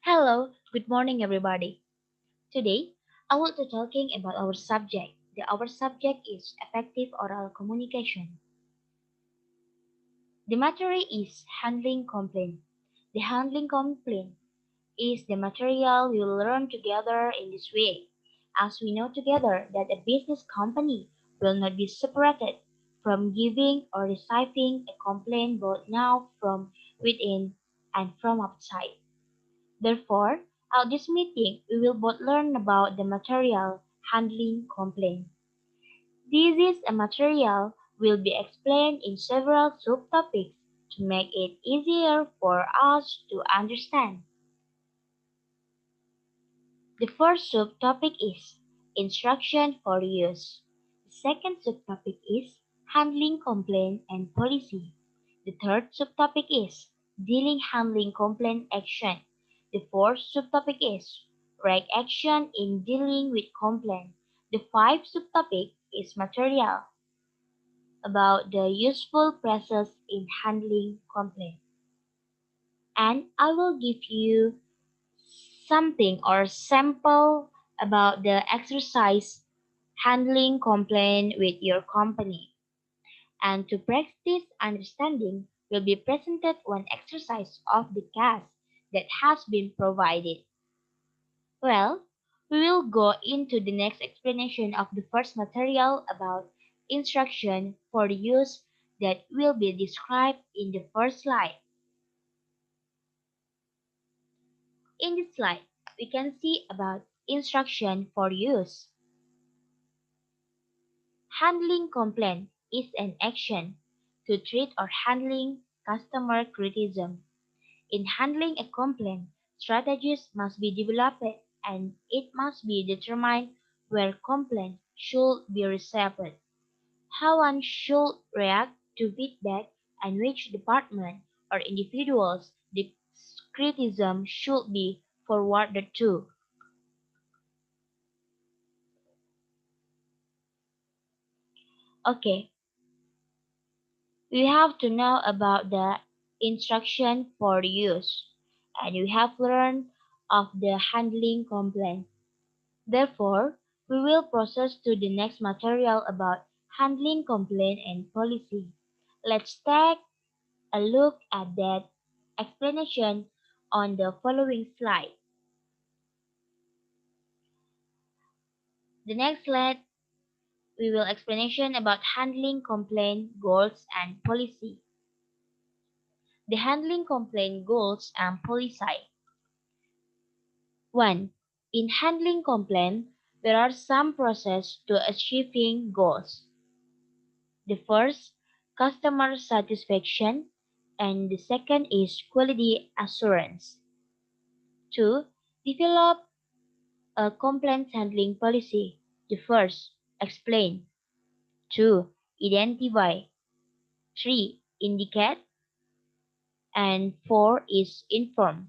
Hello, good morning everybody. Today, I want to talking about our subject. Our subject is effective oral communication. The material is handling complaint. The handling complaint is the material we will learn together in this way. As we know together that a business company will not be separated from giving or receiving a complaint both now from within and from outside. Therefore, at this meeting, we will both learn about the material handling complaint. This is a material will be explained in several subtopics to make it easier for us to understand. The first subtopic is instruction for use. The second subtopic is handling complaint and policy. The third subtopic is dealing handling complaint action. The fourth subtopic is right action in dealing with complaint. The fifth subtopic is material about the useful process in handling complaint. And I will give you something or sample about the exercise handling complaint with your company. And to practice understanding will be presented one exercise of the task that has been provided. Well, we will go into the next explanation of the first material about instruction for the use that will be described in the first slide. In this slide, we can see about instruction for use. Handling complaint is an action to treat or handling customer criticism. In handling a complaint, strategies must be developed and it must be determined where complaint should be received, how one should react to feedback, and which department or individuals the criticism should be forwarded to. Okay, we have to know about the instruction for use, and we have learned of the handling complaint. Therefore, we will proceed to the next material about handling complaint and policy. Let's take a look at that explanation on the following slide. The next slide, we will explanation about handling complaint goals and policy. The handling complaint goals and policy. 1. In handling complaint, there are some process to achieving goals. The first, customer satisfaction, and the second is quality assurance. 2. Develop a complaint handling policy. The first, explain. 2. Identify. 3. Indicate. And 4 is inform.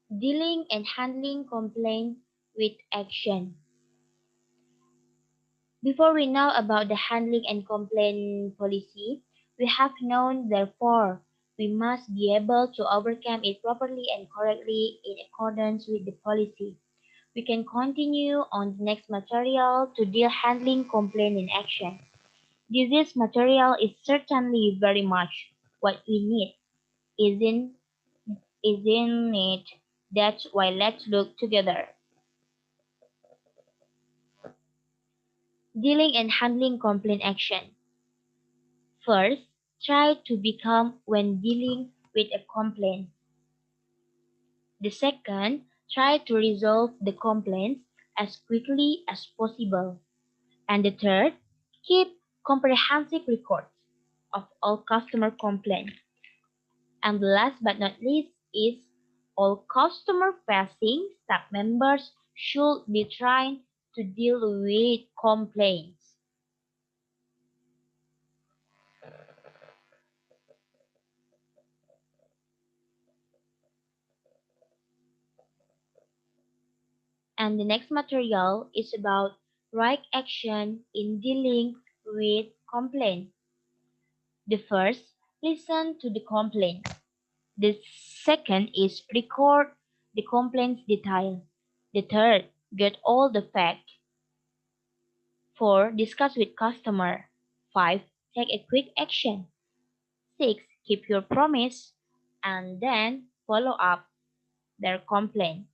Dealing and handling complaint with action. Before we know about the handling and complaint policy, we have known therefore we must be able to overcome it properly and correctly in accordance with the policy. We can continue on the next material to deal handling complaint in action. This material is certainly very much what we need, isn't it? That's why let's look together. Dealing and handling complaint action. First, try to become when dealing with a complaint. The second, try to resolve the complaints as quickly as possible. And the third, keep comprehensive records of all customer complaints. And last but not least is all customer-facing staff members should be trained to deal with complaints. And the next material is about right action in dealing with complaint. The first, Listen to the complaint. The second is record the complaint's detail. The third, get all the facts. 4. Discuss with customer. 5. Take a quick action. 6. Keep your promise. And then follow up their complaint.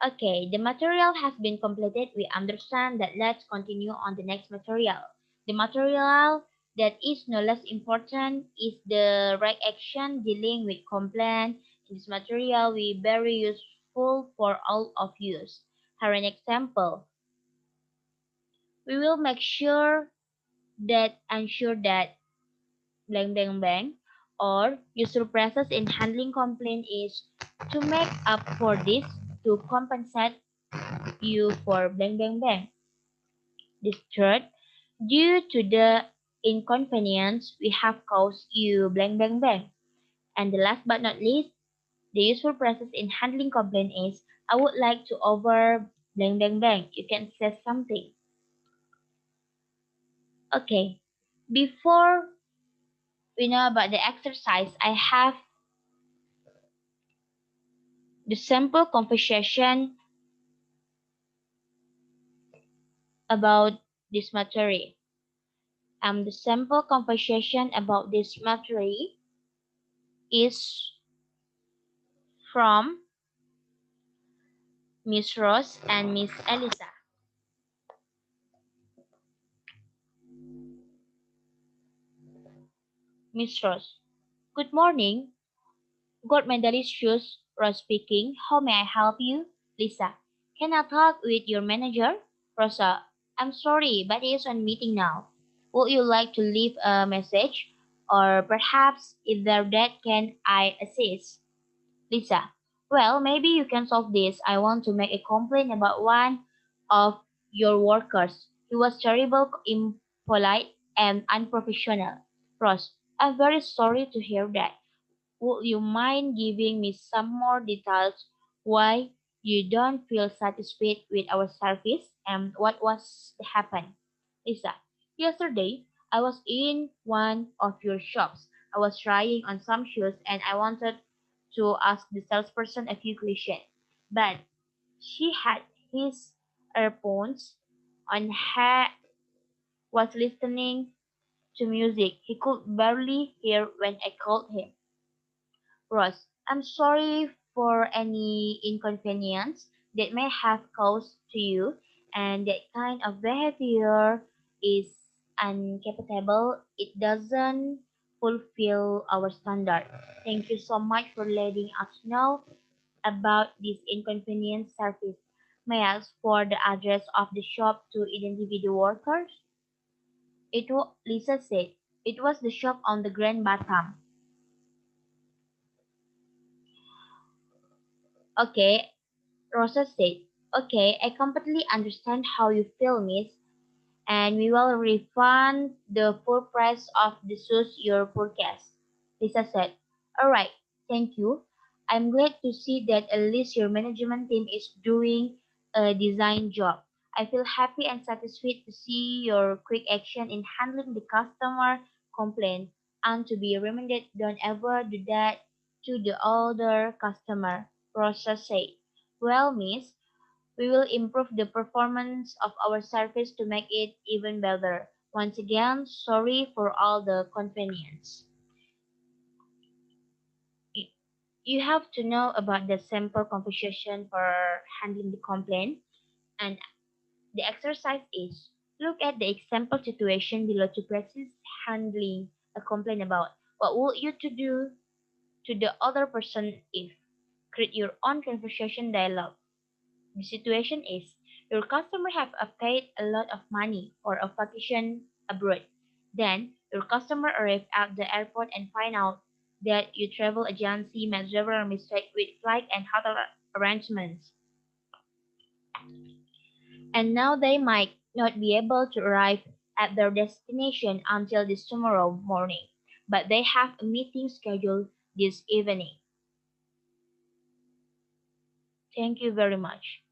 Okay, the material has been completed. We understand that. Let's continue on the next material. The material that is no less important is the right action dealing with complaint. In this material, we very useful for all of use. Here an example. We will make sure that ensure that blank blank blank or usual process in handling complaint is to make up for this, to compensate you for blank blank blank. This third, due to the inconvenience we have caused you blank blank blank. And the last but not least, the useful process in handling complaint is I would like to over blank blank blank. You can say something. Okay. Before we know about the exercise, I have the simple conversation about this material. The simple conversation about this material is from Miss Rose and Miss Elisa. Miss Rose, good morning. Got my daily shoes. Rose speaking. How may I help you? Lisa, can I talk with your manager? Rosa, I'm sorry, but he is on meeting now. Would you like to leave a message? Or perhaps if they're dead, can I assist? Lisa, well, maybe you can solve this. I want to make a complaint about one of your workers. He was terrible, impolite, and unprofessional. Ross, I'm very sorry to hear that. Would you mind giving me some more details why you don't feel satisfied with our service and what was happened? Lisa, yesterday I was in one of your shops. I was trying on some shoes and I wanted to ask the salesperson a few questions, but she had his earphones on her, was listening to music. He could barely hear when I called him. Ross, I'm sorry for any inconvenience that may have caused to you, and that kind of behavior is unacceptable. It doesn't fulfill our standard. Thank you so much for letting us know about this inconvenience service. May I ask for the address of the shop to identify the workers? Lisa said, it was the shop on the Grand Batam. Okay, Rosa said, okay, I completely understand how you feel, miss, and we will refund the full price of the shoes your purchase. Lisa said, alright, thank you. I'm glad to see that at least your management team is doing a design job. I feel happy and satisfied to see your quick action in handling the customer complaint and to be reminded don't ever do that to the other customer, Rosa said. Well, miss, we will improve the performance of our service to make it even better. Once again, sorry for all the convenience. Y- You have to know about the sample conversation for handling the complaint, and the exercise is look at the example situation below to practice handling a complaint about what would you to do to the other person if create your own conversation dialogue. The situation is your customer have paid a lot of money for a vacation abroad. Then your customer arrive at the airport and find out that your travel agency made several mistakes with flight and hotel arrangements. And now they might not be able to arrive at their destination until this tomorrow morning. But they have a meeting scheduled this evening. Thank you very much.